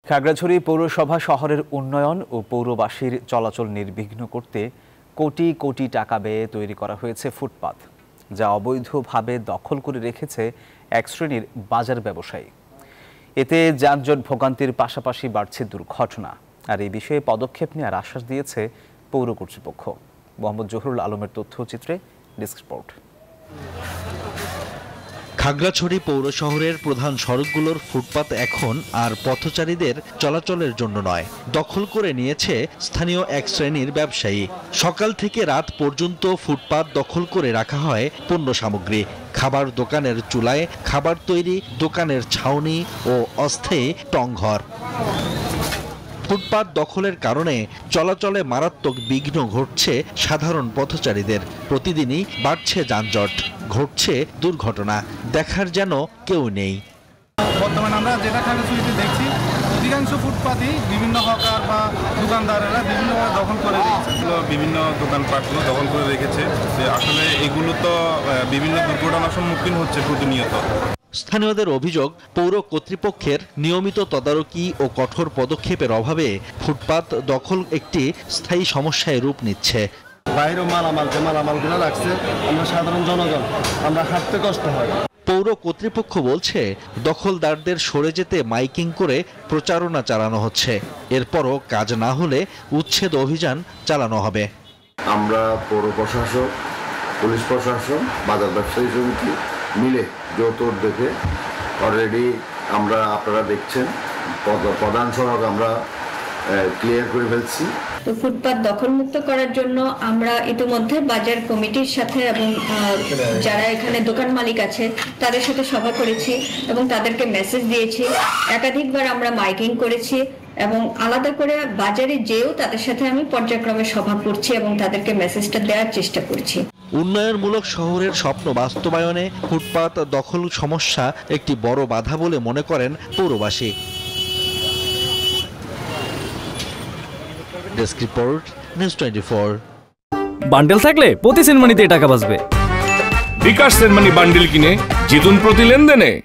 খাগড়াছড়ি পৌরসভা শহরের উন্নয়ন ও পৌরবাসীর চলাচল নির্বিঘ্ন করতে কোটি কোটি টাকা ব্যয়ে তৈরি করা হয়েছে ফুটপাত, যা অবৈধভাবে দখল করে রেখেছে এক শ্রেণীর বাজার ব্যবসায়ী। এতে যানজট ভোগান্তির পাশাপাশি বাড়ছে দুর্ঘটনা। আর এই বিষয়ে পদক্ষেপ নেওয়ার আশ্বাস দিয়েছে পৌর কর্তৃপক্ষ। মোহাম্মদ জহুরুল আলমের তথ্যচিত্রে ডেস্ক রিপোর্ট। খাগড়াছড়ি পৌর শহরের প্রধান সড়কগুলোর ফুটপাত এখন আর পথচারীদের চলাচলের জন্য নয়, দখল করে নিয়েছে স্থানীয় এক শ্রেণীর ব্যবসায়ী। সকাল থেকে রাত পর্যন্ত ফুটপাত দখল করে রাখা হয় পণ্য সামগ্রী, খাবার দোকানের চুলায় খাবার তৈরি, দোকানের ছাউনি ও অস্থায়ী টংঘর। ফুটপাত দখলের কারণে চলাচলে মারাত্মক বিঘ্ন ঘটছে সাধারণ পথচারীদের। প্রতিদিনই বাড়ছে যানজট, ঘটছে দুর্ঘটনা, দেখার যেন কেউ নেই। বর্তমানে আমরা যেটা খাগড়াছড়িতে দেখছি, অধিকাংশ ফুটপাতই বিভিন্ন হকার বা দোকানদারেরা বিভিন্নভাবে দখল করে রেখেছে। বিভিন্ন দোকানপাটগুলো দখল করে রেখেছে, যে আসলে এগুলো তো বিভিন্ন দুর্ঘটনার সম্মুখীন হচ্ছে প্রতিনিয়ত। স্থানীয়দের অভিযোগ, পৌর কর্তৃপক্ষের নিয়মিত তদারকি ও কঠোর পদক্ষেপের অভাবে ফুটপাত দখল একটি স্থায়ী সমস্যায় রূপ নিচ্ছে। বাইরেও মালামালগুলো রাখছে, আমরা সাধারণ জনগণ আমরা হাঁটতে কষ্ট হয়। পৌর কর্তৃপক্ষ বলছে, দখলদারদের সরে যেতে মাইকিং করে প্রচারণা চালানো হচ্ছে। এরপরও কাজ না হলে উচ্ছেদ অভিযান চালানো হবে। আমরা পৌর প্রশাসন, পুলিশ প্রশাসন, বাজার ব্যবসায়ী সমিতি মিলে যৌথ উদ্যোগে অলরেডি আপনারা দেখছেন প্রধান সড়ক আমরা ক্লিয়ার করে ফেলছি। তো ফুটপাত দখলমুক্ত করার জন্য আমরা ইতিমধ্যে বাজার কমিটির সাথে এবং যারা এখানে দোকান মালিক আছে তাদের সাথে সভা করেছি এবং তাদেরকে মেসেজ দিয়েছি। একাধিকবার আমরা মাইকিং করেছি এবং আলাদা করে বাজারে যেও তাদের সাথে আমি পর্যায়ক্রমে সভা করছি এবং তাদেরকে মেসেজটা দেওয়ার চেষ্টা করছি। উন্নয়নমূলক শহরের স্বপ্ন বাস্তবায়নে ফুটপাত দখল সমস্যা একটি বড় বাধা বলে মনে করেন পৌরবাসী। Desk report, news 24। বান্ডেল থাকলে প্রতি সেনমানিতে টাকা বাঁচবে। বিকাশ সেনমানি বান্ডেল কিনে জিতুন প্রতি লেনদেনে।